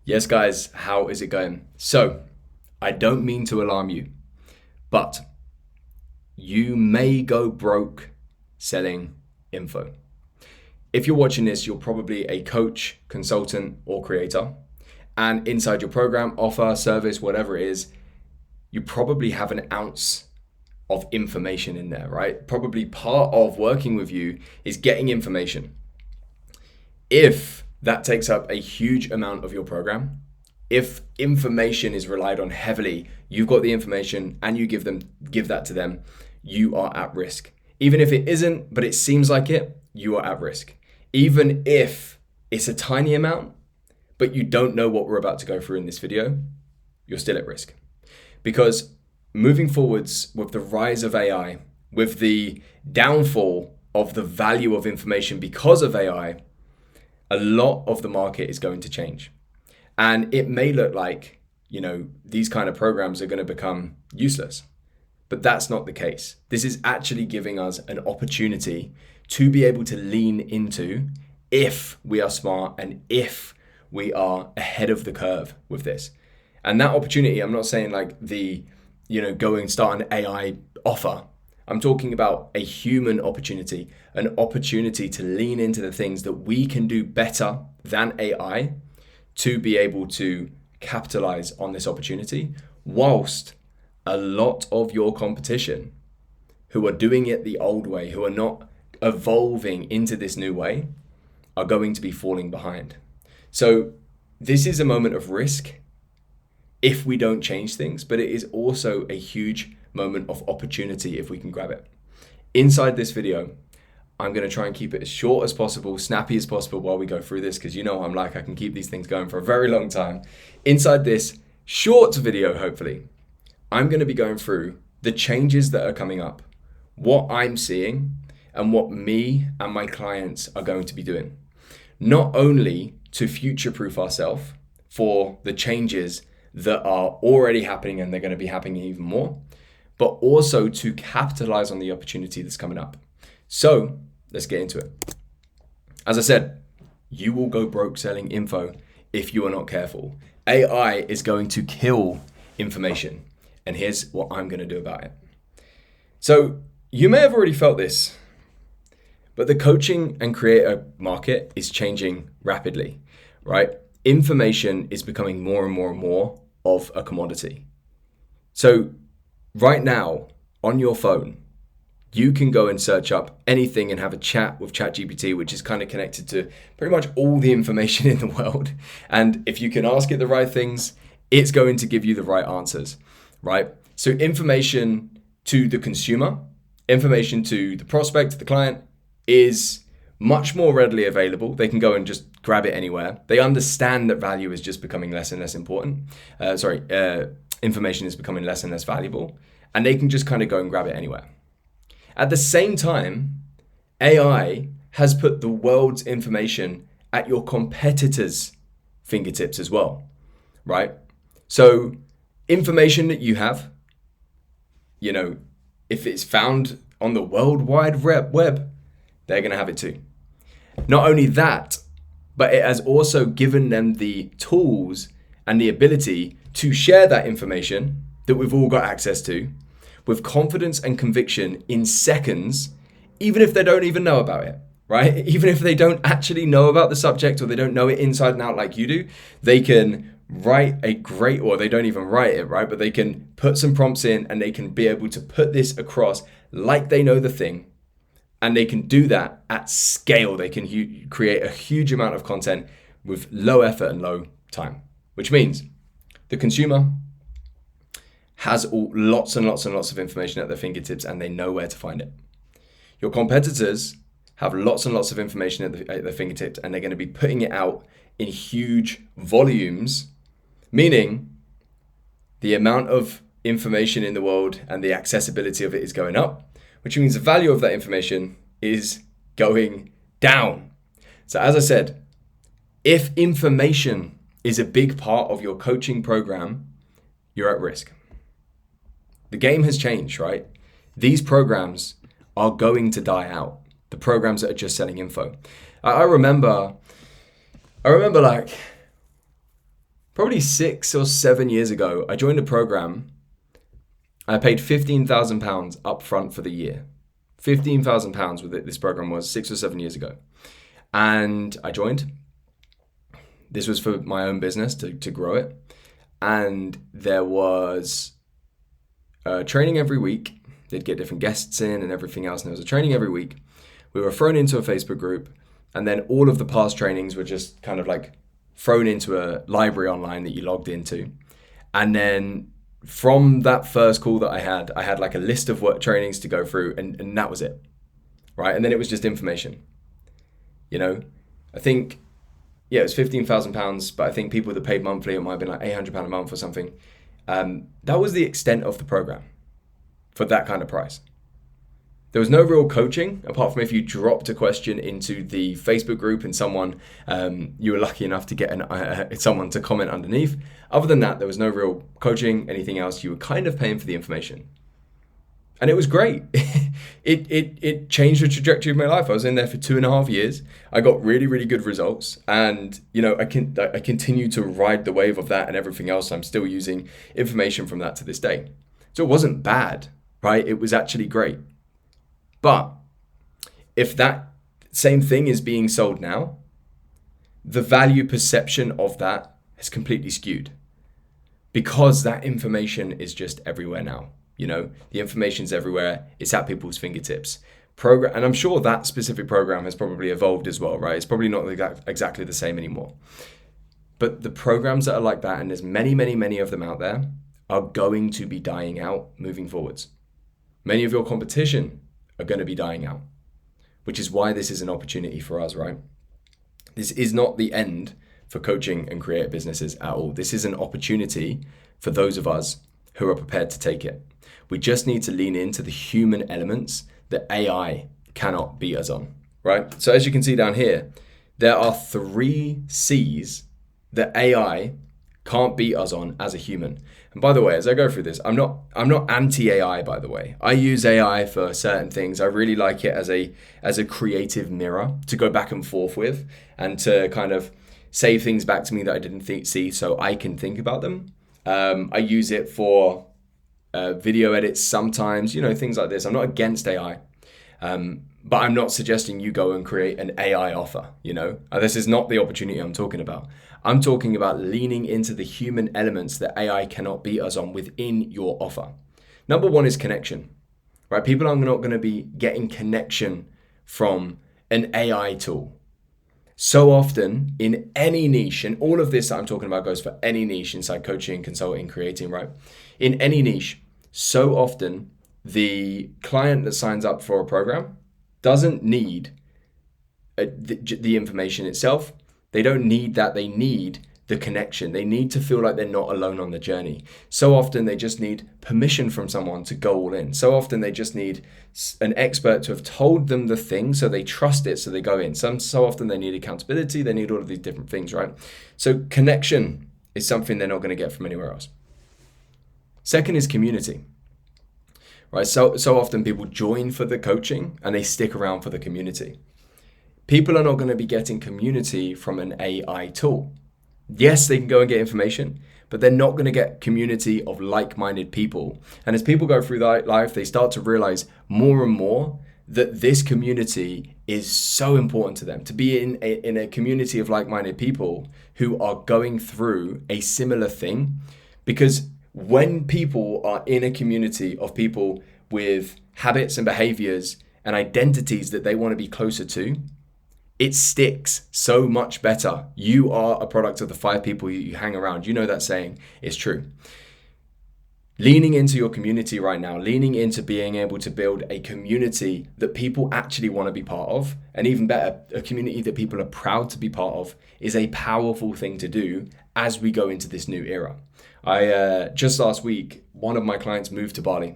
Yes, guys, how is it going? So, I don't mean to alarm you, but you may go broke selling info. If you're watching this, you're probably a coach, consultant, or creator. And inside your program, offer, service, whatever it is, you probably have an ounce of information in there, right? Probably part of working with you is getting information. If that takes up a huge amount of your program, if information is relied on heavily, you've got the information and you give that to them, you are at risk. Even if it isn't, but it seems like it, you are at risk. Even if it's a tiny amount, but you don't know what we're about to go through in this video, you're still at risk. Because moving forwards with the rise of AI, with the downfall of the value of information because of AI, a lot of the market is going to change. And it may look like, these kind of programs are going to become useless, but that's not the case. This is actually giving us an opportunity to be able to lean into if we are smart and if we are ahead of the curve with this. And that opportunity, I'm not saying like go and start an AI offer. I'm talking about a human opportunity, an opportunity to lean into the things that we can do better than AI to be able to capitalize on this opportunity, whilst a lot of your competition who are doing it the old way, who are not evolving into this new way, are going to be falling behind. So this is a moment of risk if we don't change things, but it is also a huge moment of opportunity if we can grab it. Inside this video, I'm going to try and keep it as short as possible, snappy as possible while we go through this, because I'm like, I can keep these things going for a very long time. Inside this short video, hopefully, I'm going to be going through the changes that are coming up, what I'm seeing, and what me and my clients are going to be doing. Not only to future-proof ourselves for the changes that are already happening and they're going to be happening even more, but also to capitalize on the opportunity that's coming up. So let's get into it. As I said, you will go broke selling info if you are not careful. AI is going to kill information. And here's what I'm going to do about it. So you may have already felt this, but the coaching and creator market is changing rapidly, right? Information is becoming more and more and more of a commodity. So right now on your phone, you can go and search up anything and have a chat with ChatGPT, which is kind of connected to pretty much all the information in the world. And if you can ask it the right things, it's going to give you the right answers, right? So information to the consumer, information to the prospect, the client, is much more readily available. They can go and just grab it anywhere. They understand that value is just becoming less and less important. Information is becoming less and less valuable, and they can just kind of go and grab it anywhere. At the same time, AI has put the world's information at your competitors' fingertips as well, right? So information that you have, if it's found on the World Wide Web, they're going to have it too. Not only that, but it has also given them the tools and the ability to share that information that we've all got access to with confidence and conviction in seconds, even if they don't even know about it, right? Even if they don't actually know about the subject or they don't know it inside and out like you do, they can write or they don't even write it, right? But they can put some prompts in and they can be able to put this across like they know the thing. And they can do that at scale. They can create a huge amount of content with low effort and low time, which means the consumer has lots and lots and lots of information at their fingertips and they know where to find it. Your competitors have lots and lots of information at their fingertips and they're going to be putting it out in huge volumes, meaning the amount of information in the world and the accessibility of it is going up, which means the value of that information is going down. So as I said, if information is a big part of your coaching program, you're at risk. The game has changed, right? These programs are going to die out. The programs that are just selling info. I remember like probably 6 or 7 years ago, I joined a program. I paid £15,000 up front for the year. £15,000 with it, this program was 6 or 7 years ago. And I joined. This was for my own business to grow it. And there was training every week. They'd get different guests in and everything else. And there was a training every week. We were thrown into a Facebook group. And then all of the past trainings were just kind of like thrown into a library online that you logged into. And then from that first call that I had like a list of what trainings to go through, and that was it, right? And then it was just information. I think, it was £15,000, but I think people that paid monthly, it might have been like £800 a month or something. That was the extent of the program for that kind of price. There was no real coaching, apart from if you dropped a question into the Facebook group and someone, you were lucky enough to get someone to comment underneath. Other than that, there was no real coaching, anything else. You were kind of paying for the information. And it was great. It changed the trajectory of my life. I was in there for 2.5 years. I got really, really good results. And, I continue to ride the wave of that and everything else. I'm still using information from that to this day. So it wasn't bad, right? It was actually great. But if that same thing is being sold now, the value perception of that is completely skewed because that information is just everywhere now. The information's everywhere. It's at people's fingertips. And I'm sure that specific program has probably evolved as well, right? It's probably not exactly the same anymore. But the programs that are like that, and there's many, many, many of them out there, are going to be dying out moving forwards. Many of your competition are going to be dying out, which is why this is an opportunity for us, right? This is not the end for coaching and creative businesses at all. This is an opportunity for those of us who are prepared to take it. We just need to lean into the human elements that AI cannot beat us on, right? So as you can see down here, there are 3 C's that AI can't beat us on as a human. And by the way, as I go through this, I'm not anti-AI, by the way. I use AI for certain things. I really like it as a creative mirror to go back and forth with and to kind of say things back to me that I didn't see so I can think about them. I use it for video edits sometimes, things like this. I'm not against AI, but I'm not suggesting you go and create an AI offer, This is not the opportunity I'm talking about. I'm talking about leaning into the human elements that AI cannot beat us on within your offer. Number 1 is connection, right? People are not going to be getting connection from an AI tool. So often in any niche, and all of this that I'm talking about goes for any niche inside coaching, consulting, creating, right? In any niche, so often the client that signs up for a program doesn't need the information itself. They don't need that. They need the connection. They need to feel like they're not alone on the journey. So often they just need permission from someone to go all in. So often they just need an expert to have told them the thing so they trust it, so they go in. So often they need accountability. They need all of these different things, right? So connection is something they're not going to get from anywhere else. Second is community, right? So often people join for the coaching and they stick around for the community. People are not going to be getting community from an AI tool. Yes, they can go and get information, but they're not going to get community of like-minded people. And as people go through life, they start to realize more and more that this community is so important to them, to be in a community of like-minded people who are going through a similar thing. Because when people are in a community of people with habits and behaviors and identities that they want to be closer to, it sticks so much better. You are a product of the 5 people you hang around. You know that saying is true. Leaning into your community right now, leaning into being able to build a community that people actually want to be part of, and even better, a community that people are proud to be part of, is a powerful thing to do as we go into this new era. Just last week, one of my clients moved to Bali.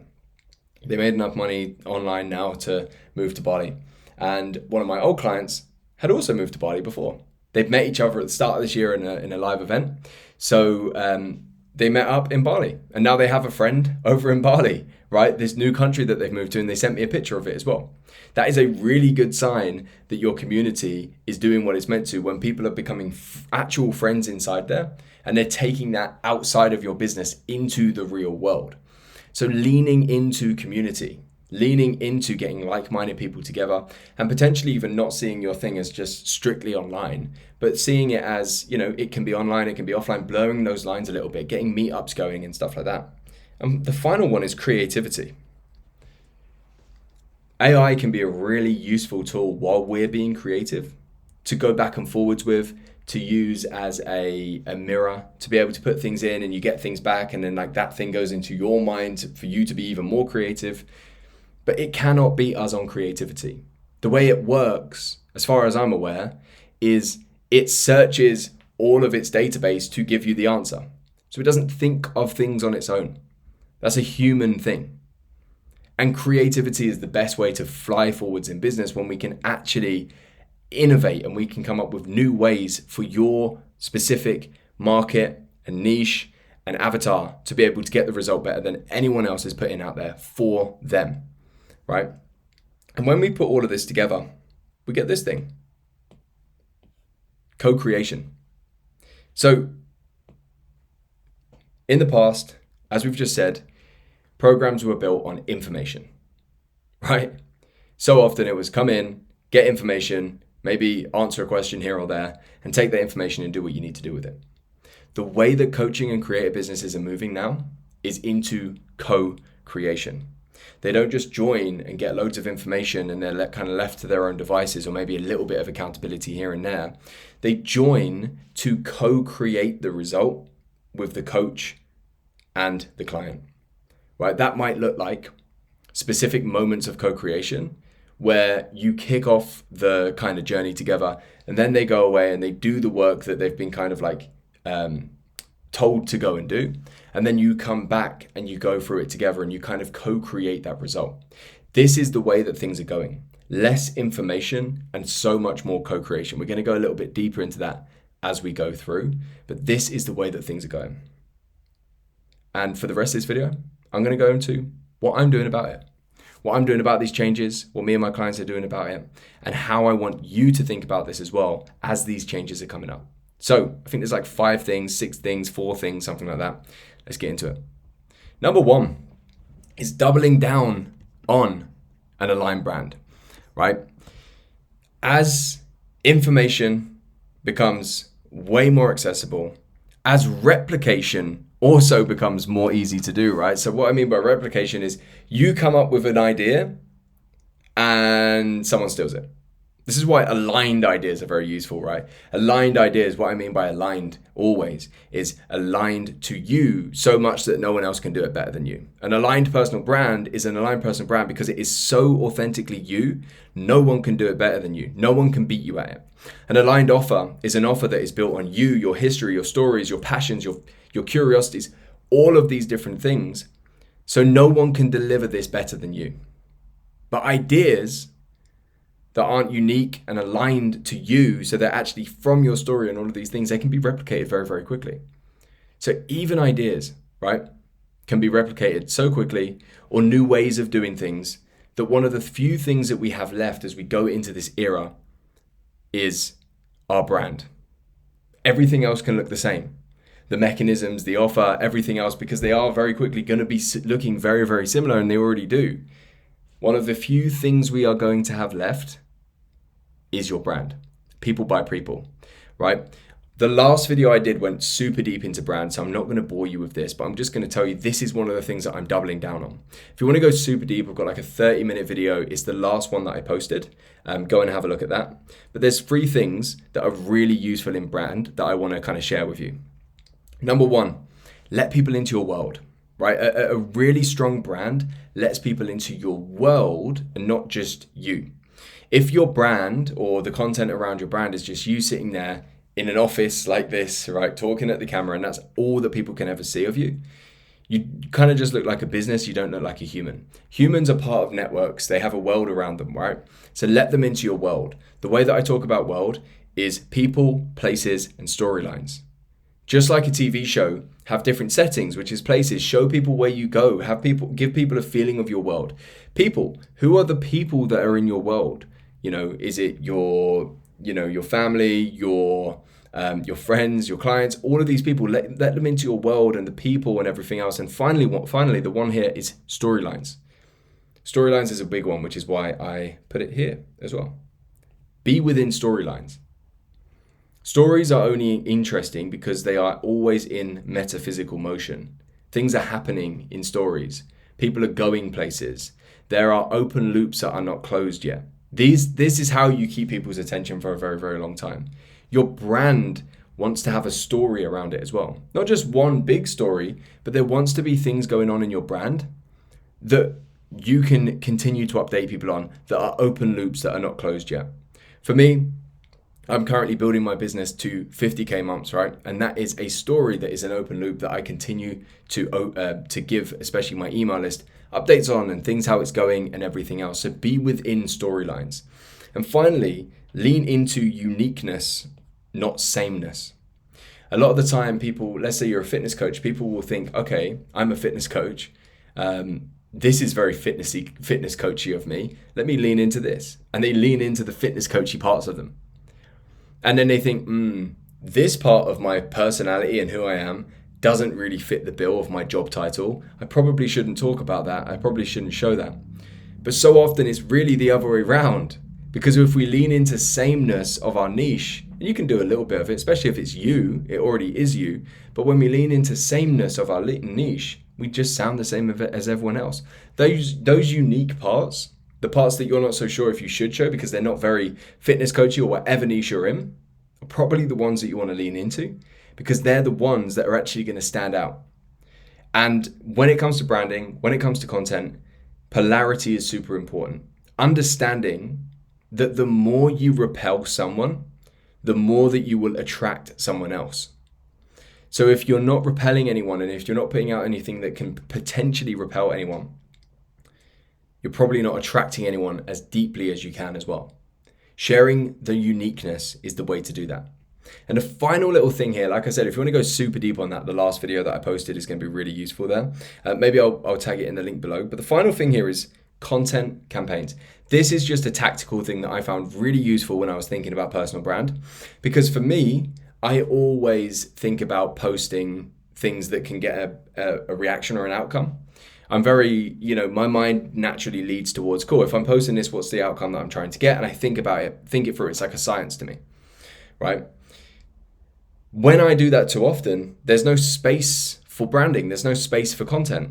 They made enough money online now to move to Bali. And one of my old clients had also moved to Bali before. They'd met each other at the start of this year in a live event. So they met up in Bali and now they have a friend over in Bali, right? This new country that they've moved to, and they sent me a picture of it as well. That is a really good sign that your community is doing what it's meant to, when people are becoming actual friends inside there and they're taking that outside of your business into the real world. So leaning into community, leaning into getting like-minded people together, and potentially even not seeing your thing as just strictly online, but seeing it as, it can be online, it can be offline, blurring those lines a little bit, getting meetups going and stuff like that. And the final one is creativity. AI can be a really useful tool while we're being creative, to go back and forwards with, to use as a mirror, to be able to put things in and you get things back, and then like that thing goes into your mind for you to be even more creative. But it cannot beat us on creativity. The way it works, as far as I'm aware, is it searches all of its database to give you the answer. So it doesn't think of things on its own. That's a human thing. And creativity is the best way to fly forwards in business, when we can actually innovate and we can come up with new ways for your specific market and niche and avatar to be able to get the result better than anyone else is putting out there for them, right? And when we put all of this together, we get this thing: co-creation. So in the past, as we've just said, programs were built on information, right? So often it was come in, get information, maybe answer a question here or there, and take that information and do what you need to do with it. The way that coaching and creative businesses are moving now is into co-creation. They don't just join and get loads of information and they're kind of left to their own devices, or maybe a little bit of accountability here and there. They join to co-create the result with the coach and the client, right? That might look like specific moments of co-creation where you kick off the kind of journey together, and then they go away and they do the work that they've been kind of like told to go and do. And then you come back and you go through it together and you kind of co-create that result. This is the way that things are going. Less information and so much more co-creation. We're going to go a little bit deeper into that as we go through, but this is the way that things are going. And for the rest of this video, I'm going to go into what I'm doing about it, what I'm doing about these changes, what me and my clients are doing about it, and how I want you to think about this as well as these changes are coming up. So I think there's like 5 things, 6 things, 4 things, something like that. Let's get into it. Number 1 is doubling down on an aligned brand, right? As information becomes way more accessible, as replication also becomes more easy to do, right? So what I mean by replication is you come up with an idea and someone steals it. This is why aligned ideas are very useful, right? Aligned ideas, what I mean by aligned always, is aligned to you so much that no one else can do it better than you. An aligned personal brand is an aligned personal brand because it is so authentically you, no one can do it better than you. No one can beat you at it. An aligned offer is an offer that is built on you, your history, your stories, your passions, your curiosities, all of these different things. So no one can deliver this better than you. But ideas that aren't unique and aligned to you, so they're actually from your story and all of these things, they can be replicated very, very quickly. So even ideas, right, can be replicated so quickly, or new ways of doing things, that one of the few things that we have left as we go into this era is our brand. Everything else can look the same. The mechanisms, the offer, everything else, because they are very quickly going to be looking very, very similar, and they already do. One of the few things we are going to have left is your brand. People buy people, right? The last video I did went super deep into brand, so I'm not going to bore you with this, but I'm just going to tell you this is one of the things that I'm doubling down on. If you want to go super deep, I've got like a 30-minute video. It's the last one that I posted. Go and have a look at that. But there's 3 things that are really useful in brand that I want to kind of share with you. Number 1, let people into your world, right? A really strong brand lets people into your world and not just you. If your brand or the content around your brand is just you sitting there in an office like this, right, talking at the camera, and that's all that people can ever see of you, you kind of just look like a business. You don't look like a human. Humans are part of networks. They have a world around them, right? So let them into your world. The way that I talk about world is people, places, and storylines. Just like a TV show, have different settings, which is places, show people where you go, give people a feeling of your world. People, who are the people that are in your world? Is it your family, your friends, your clients, all of these people, let them into your world and the people and everything else. And finally, the one here is storylines. Storylines is a big one, which is why I put it here as well. Be within storylines. Stories are only interesting because they are always in metaphysical motion. Things are happening in stories. People are going places. There are open loops that are not closed yet. This is how you keep people's attention for a very, very long time. Your brand wants to have a story around it as well. Not just one big story, but there wants to be things going on in your brand that you can continue to update people on, that are open loops that are not closed yet. For me, I'm currently building my business to 50K months, right? And that is a story that is an open loop that I continue to give, especially my email list, updates on and things, how it's going and everything else. So be within storylines. And finally, lean into uniqueness, not sameness. A lot of the time people, let's say you're a fitness coach, people will think, okay, I'm a fitness coach. This is very fitness coachy of me. Let me lean into this. And they lean into the fitness coachy parts of them. And then they think, this part of my personality and who I am doesn't really fit the bill of my job title. I probably shouldn't talk about that. I probably shouldn't show that. But so often it's really the other way around. Because if we lean into sameness of our niche, and you can do a little bit of it, especially if it's you, it already is you. But when we lean into sameness of our niche, we just sound the same as everyone else. Those unique parts, the parts that you're not so sure if you should show because they're not very fitness coachy or whatever niche you're in, are probably the ones that you want to lean into because they're the ones that are actually going to stand out. And when it comes to branding, when it comes to content, polarity is super important. Understanding that the more you repel someone, the more that you will attract someone else. So if you're not repelling anyone and if you're not putting out anything that can potentially repel anyone, you're probably not attracting anyone as deeply as you can as well. Sharing the uniqueness is the way to do that. And the final little thing here, like I said, if you want to go super deep on that, the last video that I posted is going to be really useful there. Maybe I'll tag it in the link below. But the final thing here is content campaigns. This is just a tactical thing that I found really useful when I was thinking about personal brand. Because for me, I always think about posting things that can get a reaction or an outcome. I'm very, my mind naturally leads towards, cool, if I'm posting this, what's the outcome that I'm trying to get? And I think about it, think it through. It's like a science to me, right? When I do that too often, there's no space for branding. There's no space for content.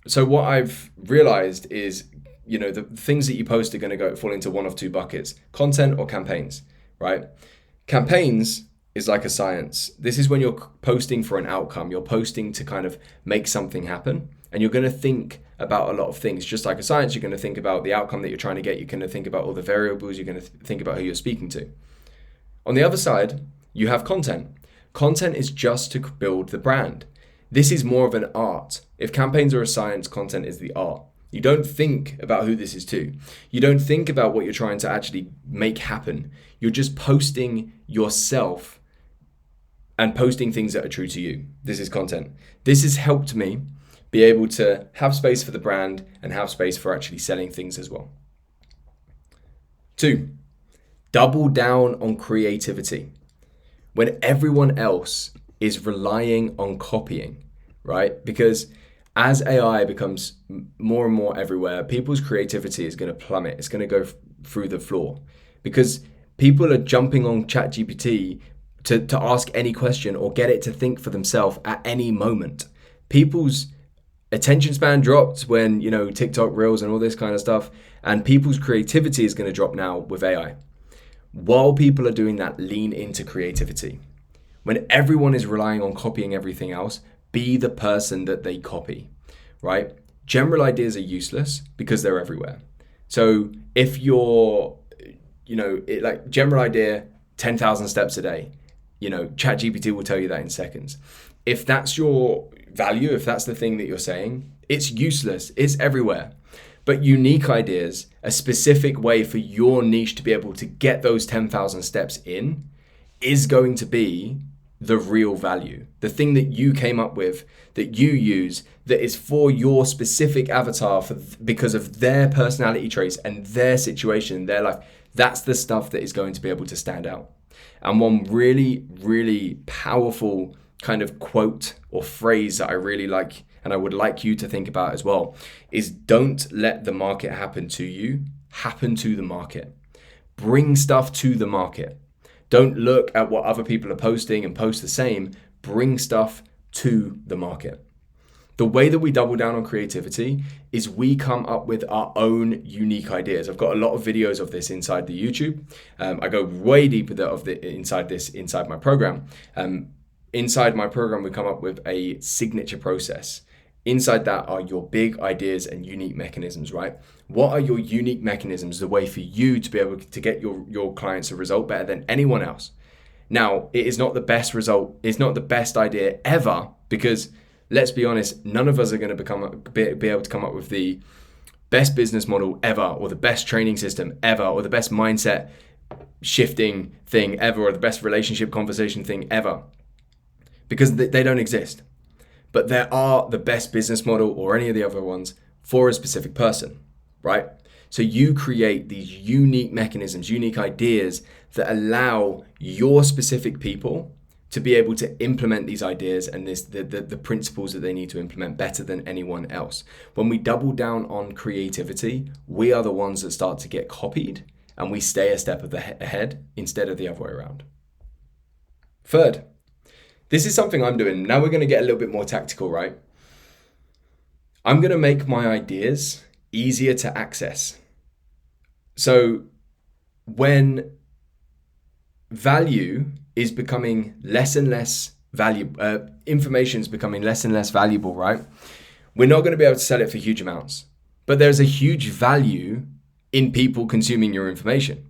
So what I've realized is, the things that you post are going to fall into one of two buckets, content or campaigns, right? Campaigns is like a science. This is when you're posting for an outcome. You're posting to kind of make something happen. And you're going to think about a lot of things. Just like a science, you're going to think about the outcome that you're trying to get. You're going to think about all the variables. You're going to think about who you're speaking to. On the other side, you have content. Content is just to build the brand. This is more of an art. If campaigns are a science, content is the art. You don't think about who this is to. You don't think about what you're trying to actually make happen. You're just posting yourself and posting things that are true to you. This is content. This has helped me be able to have space for the brand and have space for actually selling things as well. 2, double down on creativity. When everyone else is relying on copying, right? Because as AI becomes more and more everywhere, people's creativity is going to plummet. It's going to go through the floor because people are jumping on ChatGPT to ask any question or get it to think for themselves at any moment. People's attention span dropped when, TikTok Reels and all this kind of stuff, and people's creativity is going to drop now with AI. While people are doing that, lean into creativity. When everyone is relying on copying everything else, be the person that they copy, right? General ideas are useless because they're everywhere. So if you're, like general idea, 10,000 steps a day, ChatGPT will tell you that in seconds. If that's your value, if that's the thing that you're saying, it's useless, it's everywhere. But unique ideas, a specific way for your niche to be able to get those 10,000 steps in, is going to be the real value, the thing that you came up with, that you use, that is for your specific avatar because of their personality traits and their situation, their life. That's the stuff that is going to be able to stand out. And one really, really powerful kind of quote or phrase that I really like, and I would like you to think about as well, is don't let the market happen to you, happen to the market. Bring stuff to the market. Don't look at what other people are posting and post the same. Bring stuff to the market. The way that we double down on creativity is we come up with our own unique ideas. I've got a lot of videos of this inside the YouTube. I go way deeper inside my program. Inside my program, we come up with a signature process. Inside that are your big ideas and unique mechanisms, right? What are your unique mechanisms, the way for you to be able to get your clients a result better than anyone else? Now, it is not the best result, it's not the best idea ever, because let's be honest, none of us are going to be able to come up with the best business model ever, or the best training system ever, or the best mindset shifting thing ever, or the best relationship conversation thing ever, because they don't exist. But there are the best business model or any of the other ones for a specific person, right? So you create these unique mechanisms, unique ideas that allow your specific people to be able to implement these ideas and the principles that they need to implement better than anyone else. When we double down on creativity, we are the ones that start to get copied, and we stay a step ahead instead of the other way around. Third, this is something I'm doing. Now we're going to get a little bit more tactical, right? I'm going to make my ideas easier to access. So when value is becoming less and less valuable, information is becoming less and less valuable, right? We're not going to be able to sell it for huge amounts, but there's a huge value in people consuming your information.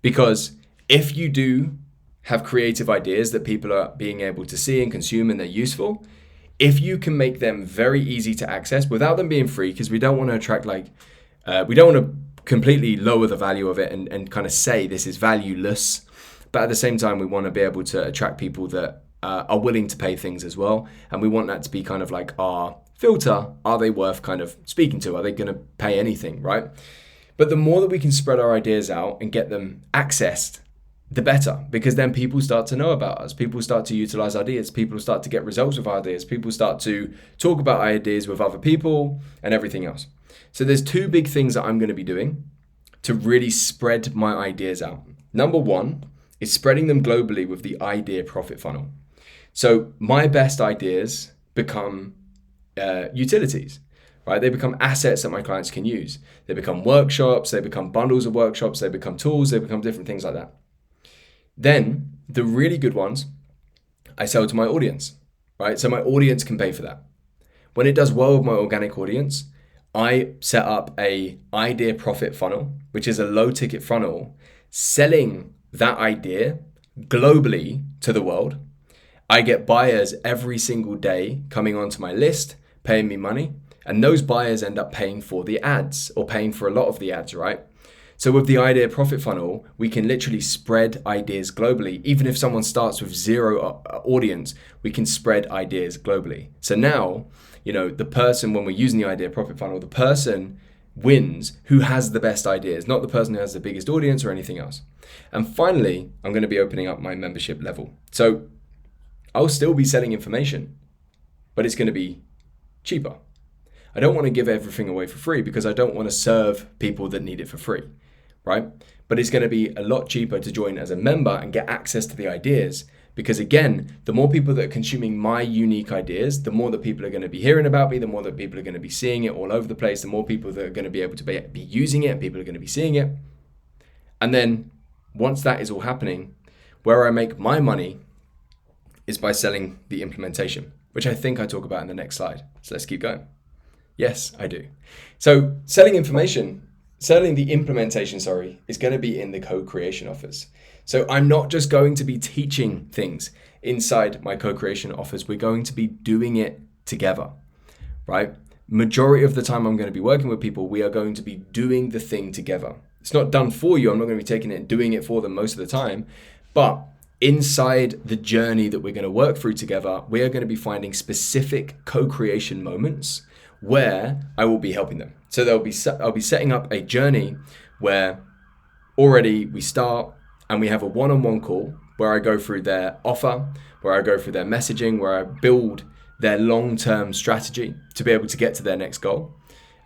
Because if you do have creative ideas that people are being able to see and consume and they're useful, if you can make them very easy to access without them being free, because we don't want to attract we don't want to completely lower the value of it and kind of say this is valueless. But at the same time, we want to be able to attract people that are willing to pay things as well. And we want that to be kind of like our filter. Are they worth kind of speaking to? Are they going to pay anything, right? But the more that we can spread our ideas out and get them accessed, the better, because then people start to know about us. People start to utilize ideas. People start to get results with ideas. People start to talk about ideas with other people and everything else. So there's two big things that I'm going to be doing to really spread my ideas out. Number one is spreading them globally with the idea profit funnel. So my best ideas become utilities, right? They become assets that my clients can use. They become workshops. They become bundles of workshops. They become tools. They become different things like that. Then the really good ones, I sell to my audience, right? So my audience can pay for that. When it does well with my organic audience, I set up a idea profit funnel, which is a low ticket funnel, selling that idea globally to the world. I get buyers every single day coming onto my list, paying me money, and those buyers end up paying for the ads or paying for a lot of the ads, right? So with the idea profit funnel, we can literally spread ideas globally. Even if someone starts with zero audience, we can spread ideas globally. So now, the person, when we're using the idea profit funnel, the person wins who has the best ideas, not the person who has the biggest audience or anything else. And finally, I'm going to be opening up my membership level. So I'll still be selling information, but it's going to be cheaper. I don't want to give everything away for free because I don't want to serve people that need it for free. Right? But it's going to be a lot cheaper to join as a member and get access to the ideas, because again, the more people that are consuming my unique ideas, the more that people are going to be hearing about me, the more that people are going to be seeing it all over the place, the more people that are going to be able to be using it and people are going to be seeing it. And then once that is all happening, where I make my money is by selling the implementation, which I think I talk about in the next slide. So let's keep going. Yes, I do. So selling the implementation, is going to be in the co-creation offers. So I'm not just going to be teaching things inside my co-creation offers. We're going to be doing it together, right? Majority of the time I'm going to be working with people, we are going to be doing the thing together. It's not done for you. I'm not going to be taking it and doing it for them most of the time, but inside the journey that we're going to work through together, we are going to be finding specific co-creation moments where I will be helping them. So I'll be setting up a journey where already we start and we have a one-on-one call where I go through their offer, where I go through their messaging, where I build their long-term strategy to be able to get to their next goal.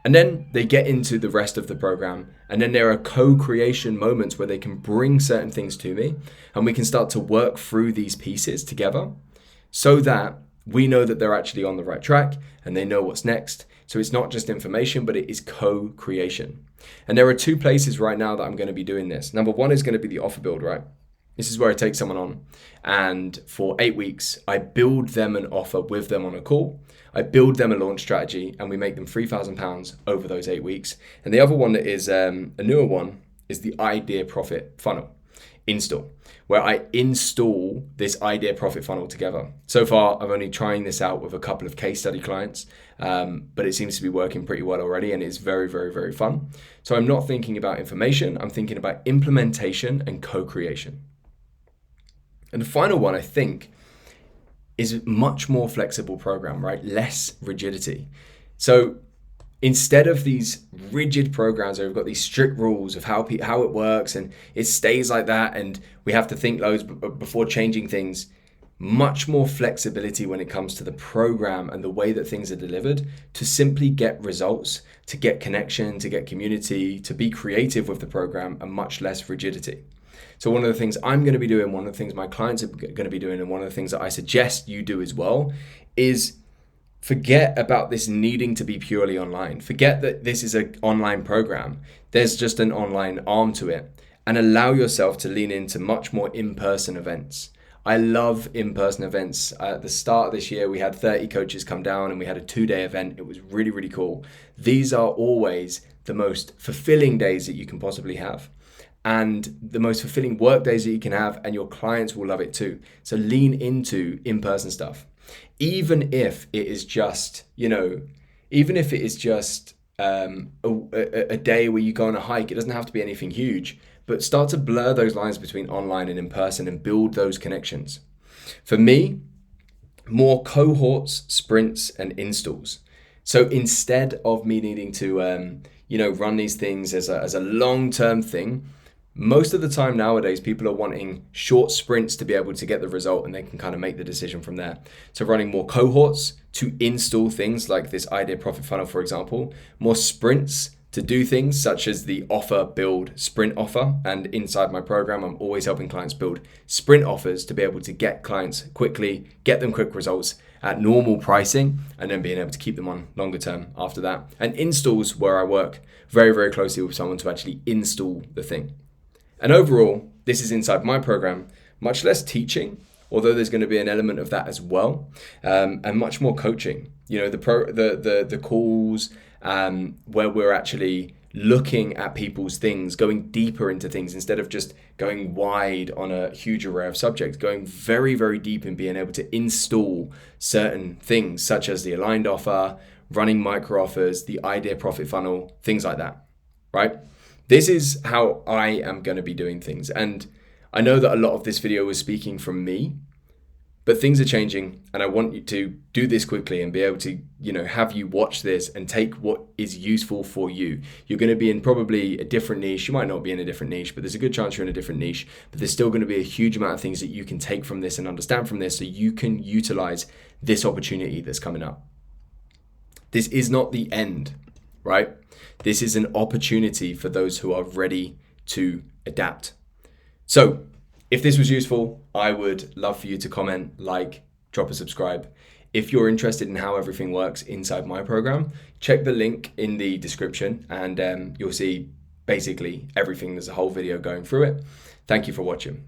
And then they get into the rest of the program. And then there are co-creation moments where they can bring certain things to me and we can start to work through these pieces together so that we know that they're actually on the right track and they know what's next. So it's not just information, but it is co-creation. And there are two places right now that I'm going to be doing this. Number one is going to be the offer build, right? This is where I take someone on and for 8 weeks, I build them an offer with them on a call. I build them a launch strategy and we make them £3,000 over those 8 weeks. And the other one that is a newer one is the Idea Profit Funnel install, where I install this Idea Profit Funnel together. So far, I'm only trying this out with a couple of case study clients, but it seems to be working pretty well already and it's very, very, very fun. So I'm not thinking about information, I'm thinking about implementation and co-creation. And the final one, I think, is a much more flexible program, right? Less rigidity. So instead of these rigid programs where we've got these strict rules of how it works and it stays like that and we have to think loads before changing things, much more flexibility when it comes to the program and the way that things are delivered to simply get results, to get connection, to get community, to be creative with the program, and much less rigidity. So one of the things I'm going to be doing, one of the things my clients are going to be doing, and one of the things that I suggest you do as well is forget about this needing to be purely online. Forget that this is an online program. There's just an online arm to it, and allow yourself to lean into much more in-person events. I love in-person events. At the start of this year, we had 30 coaches come down and we had a 2-day event. It was really, really cool. These are always the most fulfilling days that you can possibly have, and the most fulfilling work days that you can have, and your clients will love it too. So lean into in-person stuff. Even if it is just, even if it is just a day where you go on a hike, it doesn't have to be anything huge, but start to blur those lines between online and in person and build those connections. For me, more cohorts, sprints, and installs. So instead of me needing to, run these things as a long-term thing, most of the time nowadays, people are wanting short sprints to be able to get the result and they can kind of make the decision from there. So running more cohorts to install things like this Idea Profit Funnel, for example, more sprints to do things such as the offer build sprint offer. And inside my program, I'm always helping clients build sprint offers to be able to get clients quickly, get them quick results at normal pricing, and then being able to keep them on longer term after that. And installs, where I work very, very closely with someone to actually install the thing. And overall, this is inside my program, much less teaching, although there's going to be an element of that as well, and much more coaching. The calls where we're actually looking at people's things, going deeper into things instead of just going wide on a huge array of subjects, going very, very deep in being able to install certain things such as the aligned offer, running micro offers, the Idea Profit Funnel, things like that, right? This is how I am going to be doing things. And I know that a lot of this video was speaking from me, but things are changing and I want you to do this quickly and be able to, have you watch this and take what is useful for you. You're going to be in probably a different niche. You might not be in a different niche, but there's a good chance you're in a different niche, but there's still going to be a huge amount of things that you can take from this and understand from this so you can utilize this opportunity that's coming up. This is not the end, right? This is an opportunity for those who are ready to adapt. So if this was useful, I would love for you to comment, like, drop a subscribe. If you're interested in how everything works inside my program, check the link in the description and you'll see basically everything. There's a whole video going through it. Thank you for watching.